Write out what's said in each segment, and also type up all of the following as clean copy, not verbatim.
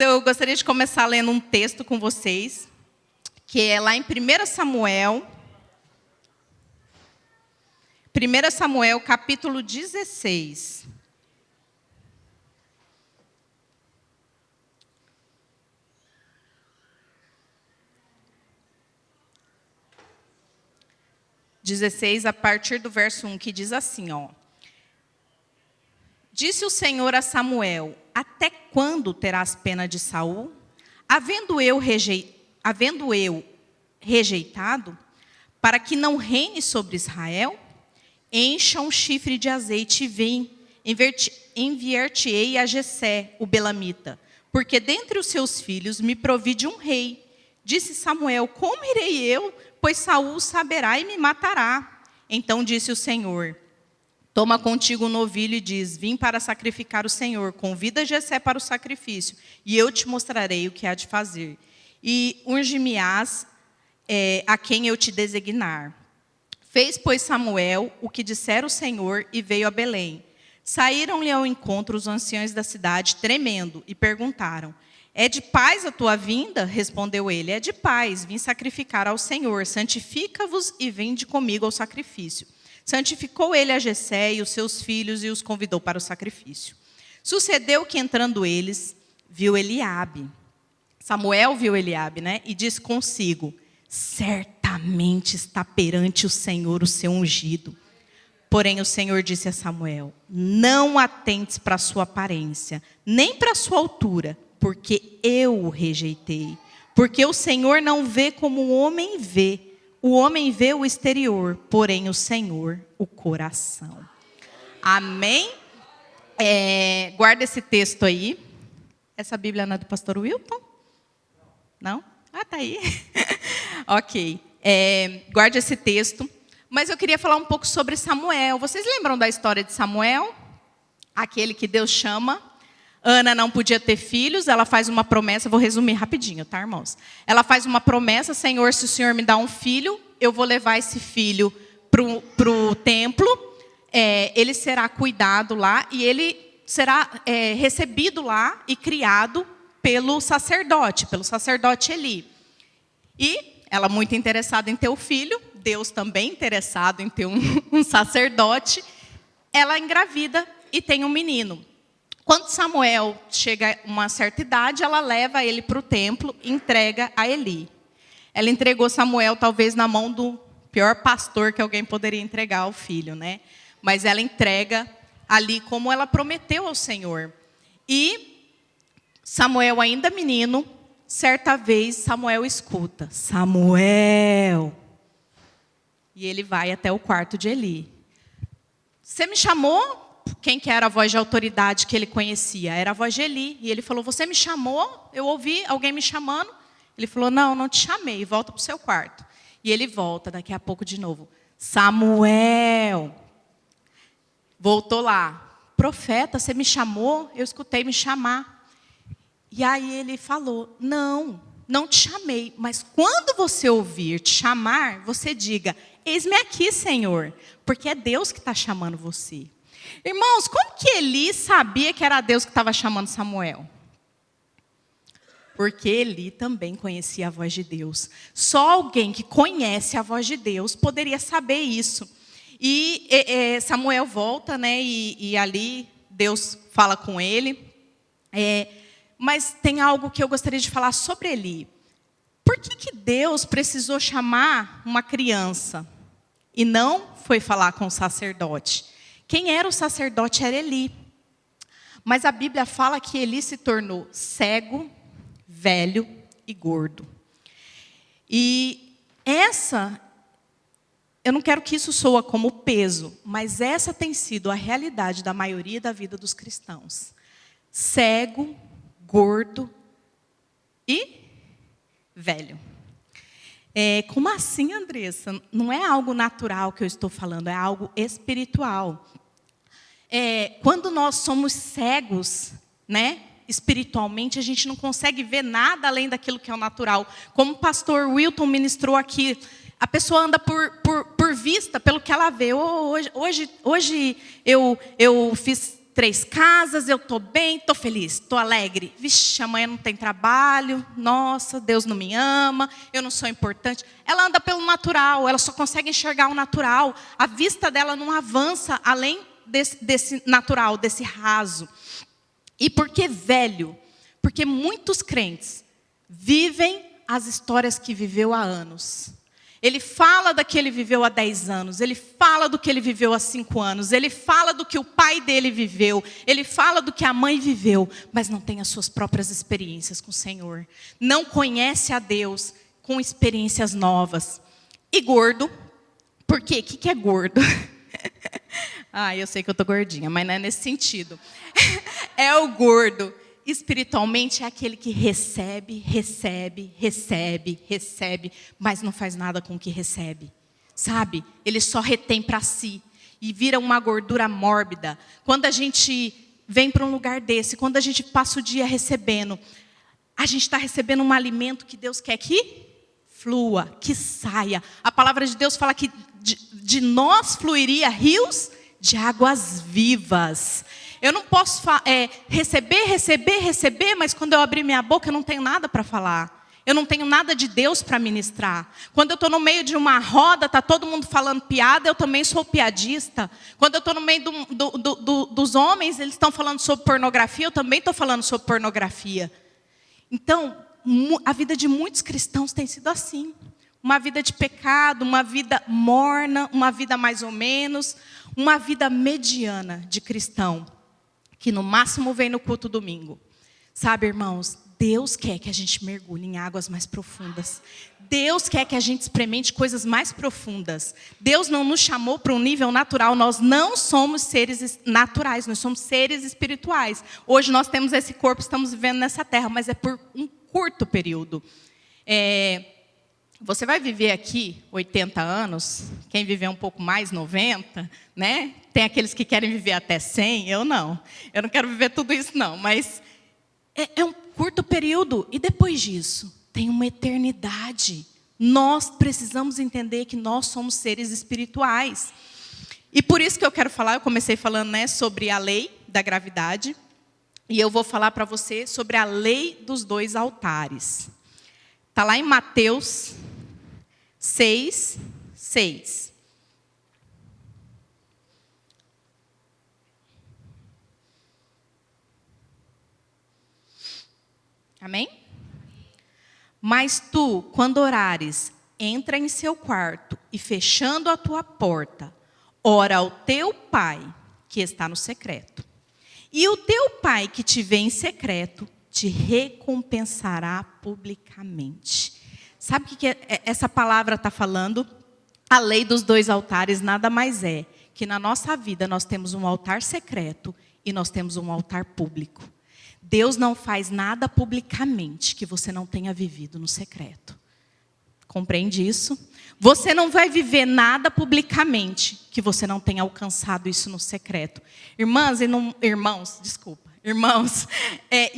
Eu gostaria de começar lendo um texto com vocês, que é lá em 1 Samuel. 1 Samuel, capítulo 16. A partir do verso 1, que diz assim, ó. Disse o Senhor a Samuel: até quando terás pena de Saul? Havendo eu rejeitado, para que não reine sobre Israel? Encha um chifre de azeite e vem, enviar-te-ei a Jessé, o belamita, porque dentre os seus filhos me provi de um rei. Disse Samuel: como irei eu? Pois Saul saberá e me matará. Então disse o Senhor: toma contigo um novilho e diz: vim para sacrificar o Senhor. Convida Jessé para o sacrifício, e eu te mostrarei o que há de fazer. E unge-me-ás a quem eu te designar. Fez, pois, Samuel o que dissera o Senhor e veio a Belém. Saíram-lhe ao encontro os anciãos da cidade, tremendo, e perguntaram: é de paz a tua vinda? Respondeu ele: é de paz, vim sacrificar ao Senhor. Santifica-vos e vinde comigo ao sacrifício. Santificou ele a Jessé e os seus filhos e os convidou para o sacrifício. Sucedeu que, entrando eles, viu Eliabe. Samuel viu Eliabe, né? E disse consigo: certamente está perante o Senhor o seu ungido. Porém o Senhor disse a Samuel: não atentes para a sua aparência, nem para a sua altura, porque eu o rejeitei. Porque o Senhor não vê como o homem vê. O homem vê o exterior, porém o Senhor o coração. Amém? Guarda esse texto aí. Essa Bíblia não é do pastor Wilton? Não? Ah, tá aí. Ok. Guarde esse texto. Mas eu queria falar um pouco sobre Samuel. Vocês lembram da história de Samuel? Aquele que Deus chama. Ana não podia ter filhos, ela faz uma promessa, vou resumir rapidinho, tá, irmãos? Ela faz uma promessa: Senhor, se o Senhor me dá um filho, eu vou levar esse filho para o templo, ele será cuidado lá e ele será recebido lá e criado pelo sacerdote Eli. E ela muito interessada em ter o filho, Deus também interessado em ter um sacerdote, ela engravida e tem um menino. Quando Samuel chega a uma certa idade, ela leva ele para o templo e entrega a Eli. Ela entregou Samuel talvez na mão do pior pastor que alguém poderia entregar ao filho, né? Mas ela entrega ali como ela prometeu ao Senhor. E Samuel, ainda menino, certa vez Samuel escuta: Samuel. E ele vai até o quarto de Eli. Você me chamou? Quem que era a voz de autoridade que ele conhecia? Era a voz de Eli. E ele falou: você me chamou? Eu ouvi alguém me chamando. Ele falou: não te chamei. Volta para o seu quarto. E ele volta daqui a pouco de novo: Samuel. Voltou lá: profeta, você me chamou? Eu escutei me chamar. E aí ele falou: não te chamei. Mas quando você ouvir te chamar, você diga: eis-me aqui, Senhor. Porque é Deus que está chamando você. Irmãos, como que Eli sabia que era Deus que estava chamando Samuel? Porque Eli também conhecia a voz de Deus. Só alguém que conhece a voz de Deus poderia saber isso. E Samuel volta, né? E ali Deus fala com ele. Mas tem algo que eu gostaria de falar sobre Eli. Por que Deus precisou chamar uma criança e não foi falar com o sacerdote? Quem era o sacerdote era Eli. Mas a Bíblia fala que Eli se tornou cego, velho e gordo. E eu não quero que isso soa como peso, mas essa tem sido a realidade da maioria da vida dos cristãos. Cego, gordo e velho. Como assim, Andressa? Não é algo natural que eu estou falando, é algo espiritual. Quando nós somos cegos, né, espiritualmente, a gente não consegue ver nada além daquilo que é o natural. Como o pastor Wilton ministrou aqui, a pessoa anda por vista, pelo que ela vê. Hoje eu fiz 3 casas, eu estou bem, estou feliz, estou alegre. Vixe, amanhã não tem trabalho, nossa, Deus não me ama, eu não sou importante. Ela anda pelo natural, ela só consegue enxergar o natural. A vista dela não avança além desse natural, desse raso. E por que velho? Porque muitos crentes vivem as histórias que viveu há anos. Ele fala da que ele viveu há 10 anos, ele fala do que ele viveu há 5 anos, ele fala do que o pai dele viveu, ele fala do que a mãe viveu, mas não tem as suas próprias experiências com o Senhor. Não conhece a Deus com experiências novas. E gordo, por quê? O que é gordo? Eu sei que eu estou gordinha, mas não é nesse sentido. É o gordo. Espiritualmente é aquele que recebe, mas não faz nada com o que recebe. Sabe? Ele só retém para si e vira uma gordura mórbida. Quando a gente vem para um lugar desse, quando a gente passa o dia recebendo, a gente está recebendo um alimento que Deus quer que flua, que saia. A palavra de Deus fala que de nós fluiria rios de águas vivas. Eu não posso receber, mas quando eu abrir minha boca eu não tenho nada para falar. Eu não tenho nada de Deus para ministrar. Quando eu estou no meio de uma roda, está todo mundo falando piada, eu também sou piadista. Quando eu estou no meio dos homens, eles estão falando sobre pornografia, eu também estou falando sobre pornografia. Então, a vida de muitos cristãos tem sido assim. Uma vida de pecado, uma vida morna, uma vida mais ou menos, uma vida mediana de cristão, que no máximo vem no culto domingo. Sabe, irmãos, Deus quer que a gente mergulhe em águas mais profundas. Deus quer que a gente experimente coisas mais profundas. Deus não nos chamou para um nível natural. Nós não somos seres naturais, nós somos seres espirituais. Hoje nós temos esse corpo, estamos vivendo nessa terra, mas é por um curto período. Você vai viver aqui 80 anos, quem viver um pouco mais, 90, né? Tem aqueles que querem viver até 100, eu não. Eu não quero viver tudo isso não, mas é um curto período. E depois disso, tem uma eternidade. Nós precisamos entender que nós somos seres espirituais. E por isso que eu quero falar, eu comecei falando, né, sobre a lei da gravidade. E eu vou falar para você sobre a lei dos 2 altares. Está lá em Mateus 6:6. Amém? Mas tu, quando orares, entra em seu quarto e fechando a tua porta, ora ao teu pai que está no secreto. E o teu pai que te vê em secreto te recompensará publicamente. Sabe o que essa palavra está falando? A lei dos 2 altares nada mais é que na nossa vida nós temos um altar secreto e nós temos um altar público. Deus não faz nada publicamente que você não tenha vivido no secreto. Compreende isso? Você não vai viver nada publicamente que você não tenha alcançado isso no secreto. Irmãs, e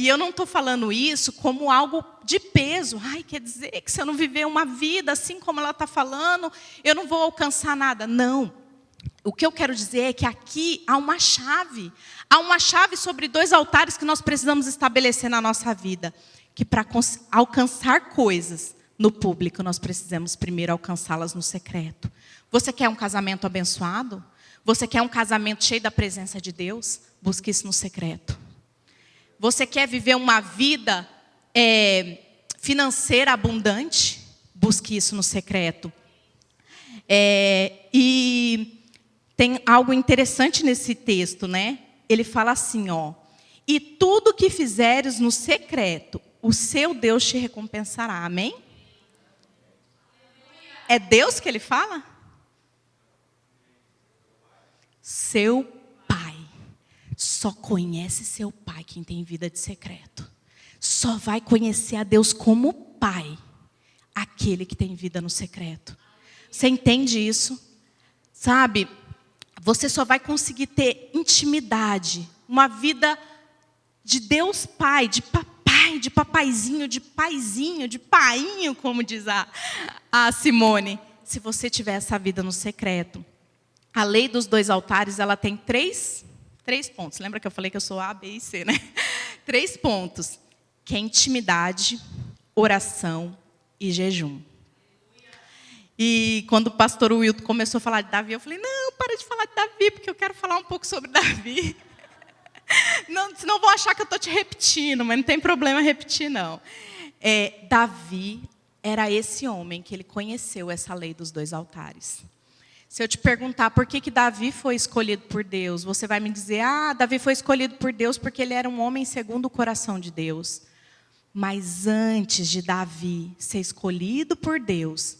eu não estou falando isso como algo de peso. Quer dizer que se eu não viver uma vida assim como ela está falando, eu não vou alcançar nada. Não. O que eu quero dizer é que aqui há uma chave. Há uma chave sobre 2 altares que nós precisamos estabelecer na nossa vida. Que para alcançar coisas no público, nós precisamos primeiro alcançá-las no secreto. Você quer um casamento abençoado? Você quer um casamento cheio da presença de Deus? Busque isso no secreto. Você quer viver uma vida financeira abundante? Busque isso no secreto. E tem algo interessante nesse texto, né? Ele fala assim, e tudo que fizeres no secreto, o seu Deus te recompensará. Amém? É Deus que ele fala? Seu pai. Só conhece seu pai quem tem vida de secreto. Só vai conhecer a Deus como pai aquele que tem vida no secreto. Você entende isso? Sabe? Você só vai conseguir ter intimidade, uma vida de Deus Pai, de papai, de papaizinho, de paizinho, de painho, como diz a Simone, se você tiver essa vida no secreto. A lei dos 2 altares, ela tem 3 3 pontos. Lembra que eu falei que eu sou A, B e C, né? 3 pontos. Que é intimidade, oração e jejum. E quando o pastor Wilton começou a falar de Davi, eu falei, não, para de falar de Davi, porque eu quero falar um pouco sobre Davi. Não, senão vão achar que eu estou te repetindo, mas não tem problema repetir, não. Davi era esse homem que ele conheceu essa lei dos 2 altares. Se eu te perguntar por que Davi foi escolhido por Deus, você vai me dizer, Davi foi escolhido por Deus porque ele era um homem segundo o coração de Deus. Mas antes de Davi ser escolhido por Deus,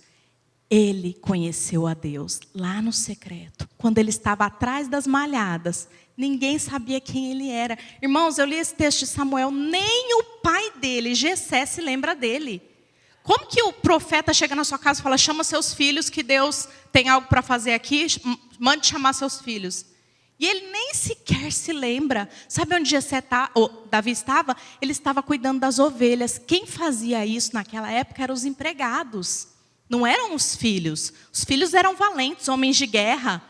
ele conheceu a Deus lá no secreto. Quando ele estava atrás das malhadas, ninguém sabia quem ele era. Irmãos, eu li esse texto de Samuel, nem o pai dele, Jessé, se lembra dele. Como que o profeta chega na sua casa e fala, chama seus filhos que Deus tem algo para fazer aqui, mande chamar seus filhos. E ele nem sequer se lembra. Sabe onde Davi estava? Ele estava cuidando das ovelhas. Quem fazia isso naquela época eram os empregados. Não eram os filhos. Os filhos eram valentes, homens de guerra.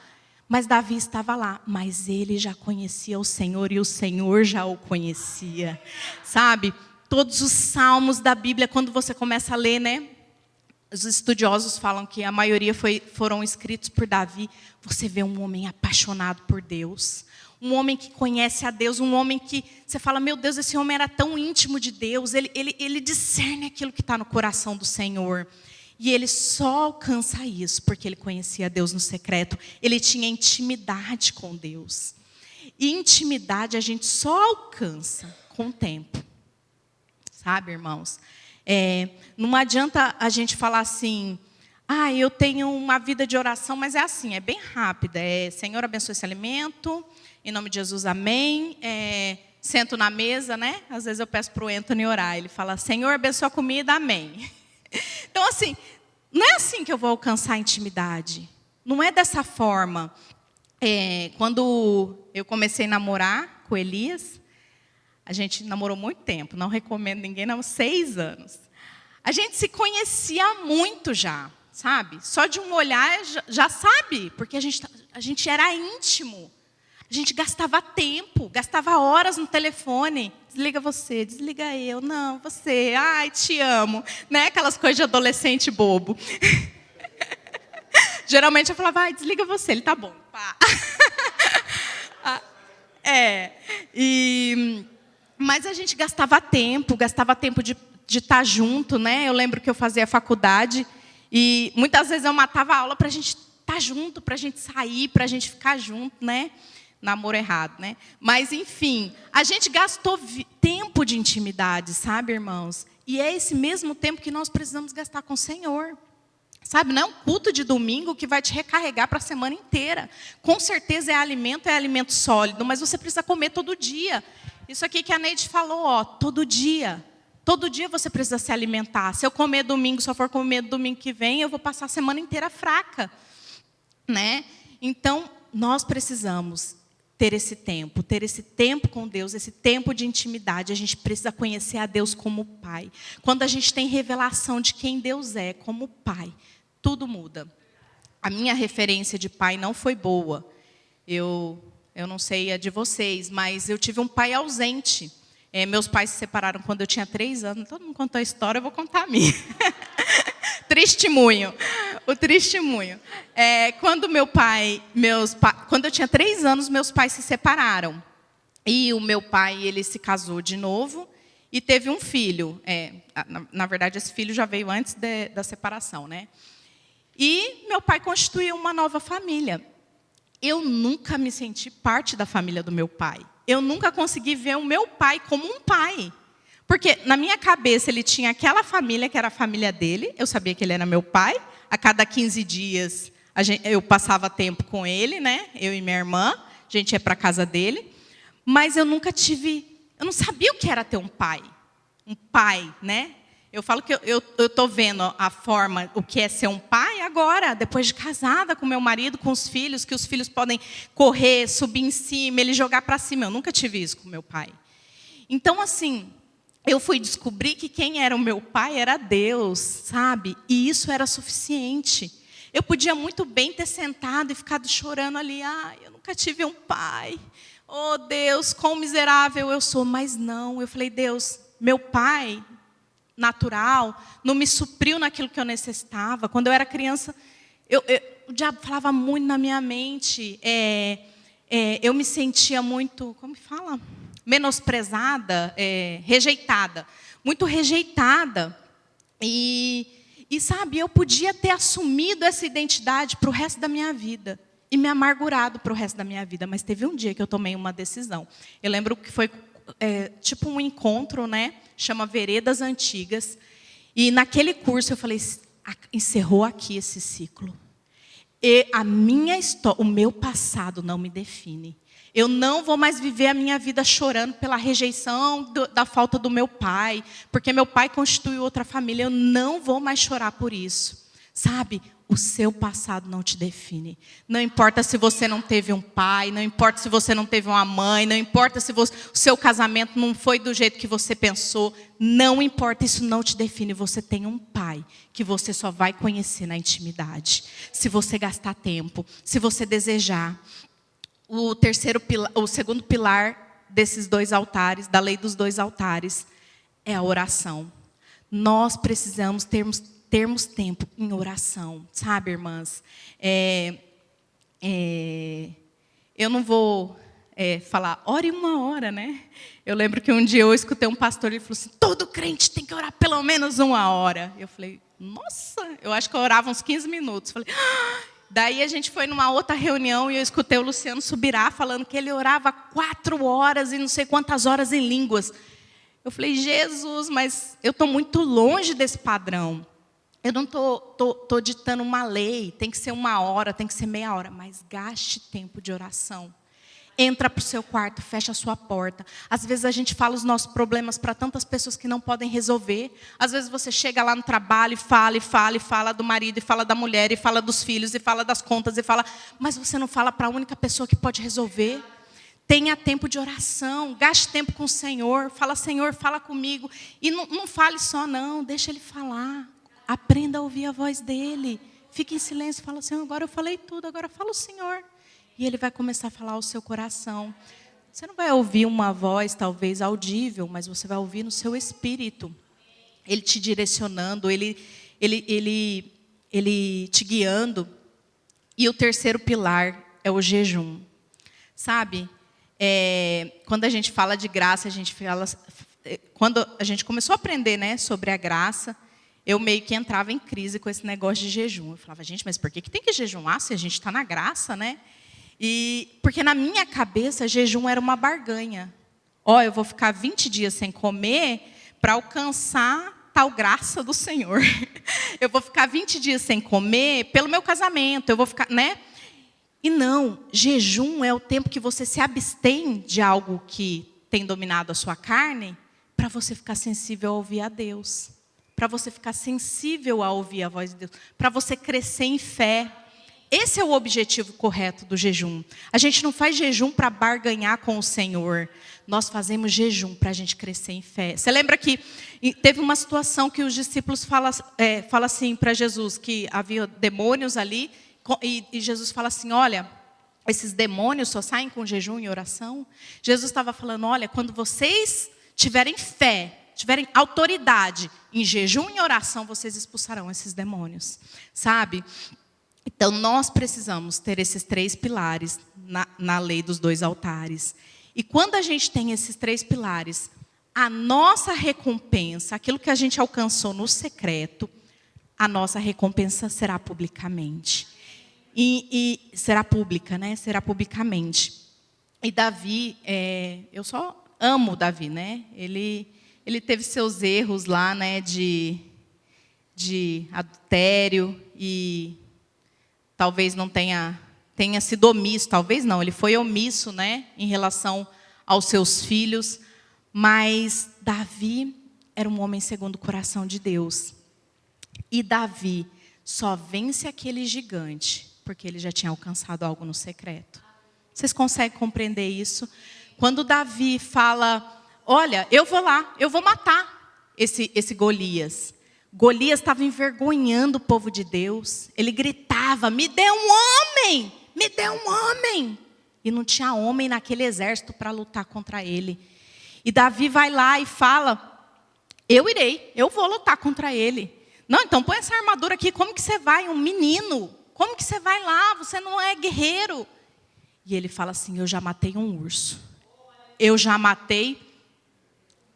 Mas Davi estava lá. Mas ele já conhecia o Senhor e o Senhor já o conhecia. Sabe? Todos os salmos da Bíblia, quando você começa a ler, né? Os estudiosos falam que a maioria foram escritos por Davi. Você vê um homem apaixonado por Deus. Um homem que conhece a Deus. Um homem que você fala, meu Deus, esse homem era tão íntimo de Deus. Ele discerne aquilo que está no coração do Senhor. E ele só alcança isso porque ele conhecia Deus no secreto. Ele tinha intimidade com Deus. E intimidade a gente só alcança com o tempo. Sabe, irmãos? Não adianta a gente falar assim, eu tenho uma vida de oração, mas é assim, é bem rápida. Senhor, abençoe esse alimento, em nome de Jesus, amém. Sento na mesa, né? Às vezes eu peço para o Anthony orar, ele fala, Senhor, abençoe a comida, amém. Então, assim, não é assim que eu vou alcançar a intimidade. Não é dessa forma. Quando eu comecei a namorar com Elias, a gente namorou muito tempo, não recomendo ninguém, não, 6 anos. A gente se conhecia muito já, sabe? Só de um olhar já sabe, porque a gente era íntimo. A gente gastava tempo, gastava horas no telefone. Desliga você, desliga eu, não, você, ai, te amo. Né? Aquelas coisas de adolescente bobo. Geralmente eu falava, desliga você, ele tá bom. Pá. Mas a gente gastava tempo de estar junto, né? Eu lembro que eu fazia faculdade e muitas vezes eu matava a aula para a gente estar junto, para a gente sair, para a gente ficar junto, né? Namoro errado, né? Mas, enfim, a gente gastou tempo de intimidade, sabe, irmãos? E é esse mesmo tempo que nós precisamos gastar com o Senhor. Sabe, não é um culto de domingo que vai te recarregar para a semana inteira. Com certeza é alimento sólido, mas você precisa comer todo dia. Isso aqui que a Neide falou, todo dia. Todo dia você precisa se alimentar. Se eu comer domingo, se eu for comer domingo que vem, eu vou passar a semana inteira fraca. Né? Então, nós precisamos ter esse tempo com Deus, esse tempo de intimidade. A gente precisa conhecer a Deus como Pai. Quando a gente tem revelação de quem Deus é como Pai, tudo muda. A minha referência de pai não foi boa. Eu não sei a de vocês, mas eu tive um pai ausente. Meus pais se separaram quando eu tinha 3 anos. Todo mundo contou a história, eu vou contar a minha. Testemunho. O testemunho. Quando eu tinha 3 anos, meus pais se separaram. E o meu pai, ele se casou de novo e teve um filho. Na verdade, esse filho já veio antes da separação, né? E meu pai constituiu uma nova família. Eu nunca me senti parte da família do meu pai. Eu nunca consegui ver o meu pai como um pai. Porque na minha cabeça ele tinha aquela família que era a família dele. Eu sabia que ele era meu pai. A cada 15 dias eu passava tempo com ele, né? Eu e minha irmã. A gente ia para a casa dele. Mas eu não sabia o que era ter um pai. Um pai, né? Eu falo que eu estou vendo a forma, o que é ser um pai agora, depois de casada com meu marido, com os filhos, que os filhos podem correr, subir em cima, ele jogar para cima. Eu nunca tive isso com meu pai. Então, assim, eu fui descobrir que quem era o meu pai era Deus, sabe? E isso era suficiente. Eu podia muito bem ter sentado e ficado chorando ali. Eu nunca tive um pai. Oh Deus, quão miserável eu sou. Mas não, eu falei, Deus, meu pai natural não me supriu naquilo que eu necessitava. Quando eu era criança, o diabo falava muito na minha mente. Eu me sentia muito, como que fala? Menosprezada, rejeitada. Muito rejeitada. E sabe, eu podia ter assumido essa identidade para o resto da minha vida. E me amargurado para o resto da minha vida. Mas teve um dia que eu tomei uma decisão. Eu lembro que foi tipo um encontro, né? Chama Veredas Antigas. E naquele curso eu falei, encerrou aqui esse ciclo. E a minha história, o meu passado não me define. Eu não vou mais viver a minha vida chorando pela rejeição da falta do meu pai, porque meu pai constituiu outra família. Eu não vou mais chorar por isso. Sabe, o seu passado não te define. Não importa se você não teve um pai, não importa se você não teve uma mãe, não importa se o seu casamento não foi do jeito que você pensou. Não importa, isso não te define. Você tem um pai que você só vai conhecer na intimidade. Se você gastar tempo, se você desejar. O segundo pilar desses 2 altares, da lei dos 2 altares, é a oração. Nós precisamos termos tempo em oração, sabe, irmãs? Eu não vou falar, ore 1 hora, né? Eu lembro que um dia eu escutei um pastor, ele falou assim, todo crente tem que orar pelo menos 1 hora. Eu falei, nossa, eu acho que eu orava uns 15 minutos. Falei, Daí a gente foi numa outra reunião e eu escutei o Luciano Subirá falando que ele orava 4 horas e não sei quantas horas em línguas. Eu falei, Jesus, mas eu estou muito longe desse padrão. Eu não estou ditando uma lei, tem que ser 1 hora, tem que ser meia hora. Mas gaste tempo de oração. Entra para o seu quarto, fecha a sua porta. Às vezes a gente fala os nossos problemas para tantas pessoas que não podem resolver. Às vezes você chega lá no trabalho e fala do marido, e fala da mulher, e fala dos filhos, e fala das contas, mas você não fala para a única pessoa que pode resolver. Tenha tempo de oração, gaste tempo com o Senhor. Fala, Senhor, fala comigo. E não fale só não, deixa Ele falar. Aprenda a ouvir a voz dEle. Fique em silêncio, fala, Senhor, agora eu falei tudo, agora fala o Senhor. E Ele vai começar a falar ao seu coração. Você não vai ouvir uma voz, talvez, audível, mas você vai ouvir no seu espírito. Ele te direcionando, Ele te guiando. E o terceiro pilar é o jejum. Sabe, quando a gente fala de graça, quando a gente começou a aprender, né, sobre a graça, eu meio que entrava em crise com esse negócio de jejum. Eu falava, gente, mas por que tem que jejuar se a gente está na graça, né? Porque na minha cabeça, jejum era uma barganha. Eu vou ficar 20 dias sem comer para alcançar tal graça do Senhor. Eu vou ficar 20 dias sem comer pelo meu casamento. Eu vou ficar, né? E não, jejum é o tempo que você se abstém de algo que tem dominado a sua carne para você ficar sensível a ouvir a Deus. Para você ficar sensível a ouvir a voz de Deus. Para você crescer em fé. Esse é o objetivo correto do jejum. A gente não faz jejum para barganhar com o Senhor. Nós fazemos jejum para a gente crescer em fé. Você lembra que teve uma situação que os discípulos falam assim para Jesus, que havia demônios ali, e Jesus fala assim, olha, esses demônios só saem com jejum e oração? Jesus estava falando, olha, quando vocês tiverem fé, tiverem autoridade em jejum e oração, vocês expulsarão esses demônios. Sabe? Então, nós precisamos ter esses 3 pilares na lei dos 2 altares. E quando a gente tem esses 3 pilares, a nossa recompensa, aquilo que a gente alcançou no secreto, a nossa recompensa será publicamente. E será pública, né? Será publicamente. E Davi, eu só amo Davi, né? Ele teve seus erros lá, né? De adultério e talvez não tenha sido omisso, talvez não, ele foi omisso, né, em relação aos seus filhos, mas Davi era um homem segundo o coração de Deus. E Davi só vence aquele gigante porque ele já tinha alcançado algo no secreto. Vocês conseguem compreender isso? Quando Davi fala, olha, eu vou lá, eu vou matar esse Golias. Golias estava envergonhando o povo de Deus. Ele gritava, me dê um homem, me dê um homem. E não tinha homem naquele exército para lutar contra ele. E Davi vai lá e fala: eu irei, eu vou lutar contra ele. Não, então põe essa armadura aqui. Como que você vai? Um menino. Como que você vai lá? Você não é guerreiro. E ele fala assim: eu já matei um urso. Eu já matei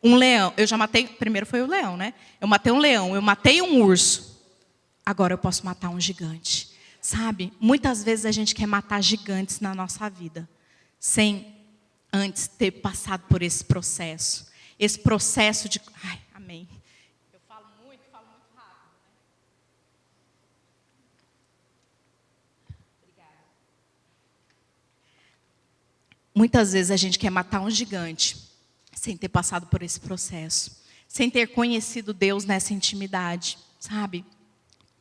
um leão. Eu já matei, primeiro foi o leão, né? Eu matei um leão, eu matei um urso. Agora eu posso matar um gigante. Sabe, muitas vezes a gente quer matar gigantes na nossa vida, sem antes ter passado por esse processo. Esse processo de... Ai, amém. Eu falo muito rápido. Né? Obrigada. Muitas vezes a gente quer matar um gigante, sem ter passado por esse processo. Sem ter conhecido Deus nessa intimidade, sabe?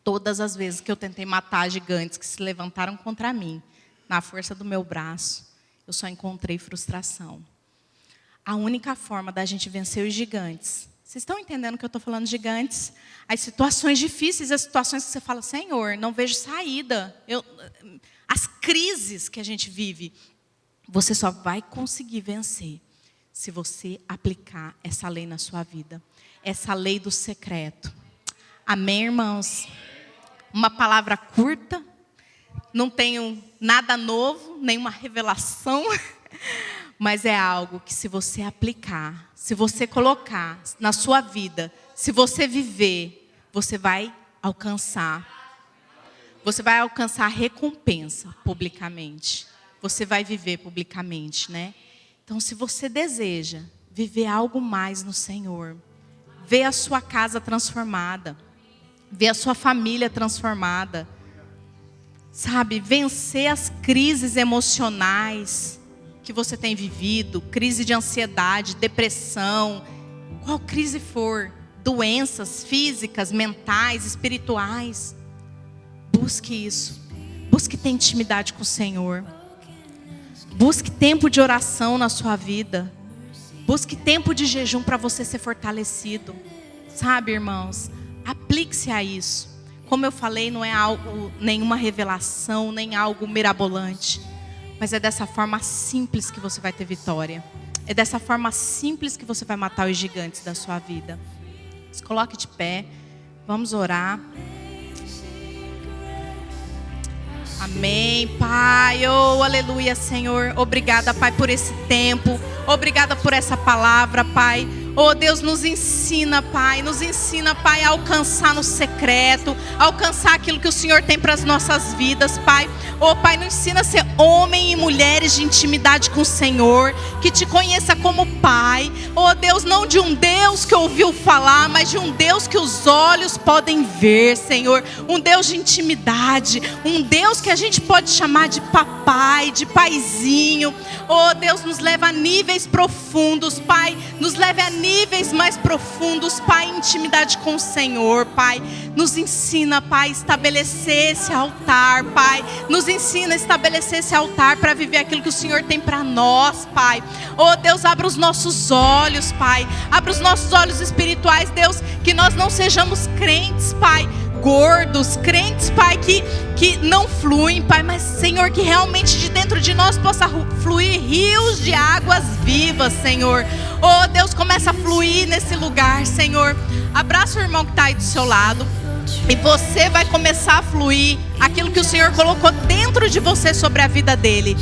Todas as vezes que eu tentei matar gigantes que se levantaram contra mim, na força do meu braço, eu só encontrei frustração. A única forma da gente vencer os gigantes, vocês estão entendendo que eu estou falando de gigantes? As situações difíceis, as situações que você fala: Senhor, não vejo saída. As crises que a gente vive, você só vai conseguir vencer se você aplicar essa lei na sua vida. Essa lei do secreto. Amém, irmãos? Uma palavra curta, não tenho nada novo, nenhuma revelação, mas é algo que, se você aplicar, se você colocar na sua vida, se você viver, você vai alcançar. Você vai alcançar recompensa publicamente. Você vai viver publicamente, né? Então, se você deseja viver algo mais no Senhor, ver a sua casa transformada, ver a sua família transformada, sabe, vencer as crises emocionais que você tem vivido, crise de ansiedade, depressão, qual crise for, doenças físicas, mentais, espirituais, busque isso, busque ter intimidade com o Senhor, busque tempo de oração na sua vida, busque tempo de jejum para você ser fortalecido, sabe, irmãos? Aplique-se a isso. Como eu falei, não é algo, nenhuma revelação, nem algo mirabolante. Mas é dessa forma simples que você vai ter vitória. É dessa forma simples que você vai matar os gigantes da sua vida. Se coloque de pé. Vamos orar. Amém, Pai. Oh, aleluia, Senhor. Obrigada, Pai, por esse tempo. Obrigada por essa palavra, Pai. Oh, Deus, nos ensina, Pai, a alcançar no secreto, a alcançar aquilo que o Senhor tem para as nossas vidas, Pai. Oh, Pai, nos ensina a ser homem e mulheres de intimidade com o Senhor, que te conheça como Pai. Oh, Deus, não de um Deus que ouviu falar, mas de um Deus que os olhos podem ver, Senhor. Um Deus de intimidade, um Deus que a gente pode chamar de papai, de paizinho. Oh, Deus, nos leva a níveis profundos, Pai. Nos leve a níveis mais profundos, Pai, intimidade com o Senhor, Pai. Nos ensina, Pai, a estabelecer esse altar, Pai. Nos ensina a estabelecer esse altar para viver aquilo que o Senhor tem para nós, Pai. Oh, Deus, abra os nossos olhos, Pai. Abra os nossos olhos espirituais, Deus, que nós não sejamos crentes, Pai, gordos, crentes, Pai, que não fluem, Pai, mas, Senhor, que realmente de dentro de nós possa fluir rios de águas vivas, Senhor. Oh, Deus, começa a fluir nesse lugar, Senhor. Abraça o irmão que está aí do seu lado, e você vai começar a fluir aquilo que o Senhor colocou dentro de você sobre a vida dele.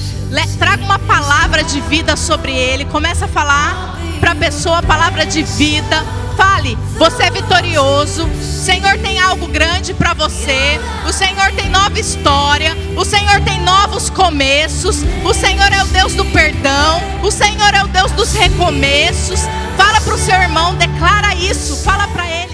Traga uma palavra de vida sobre ele. Começa a falar para a pessoa a palavra de vida. Fale, você é vitorioso. O Senhor tem algo grande para você. O Senhor tem nova história. O Senhor tem novos começos. O Senhor é o Deus do perdão. O Senhor é o Deus dos recomeços. Fala para o seu irmão, declara isso. Fala para ele.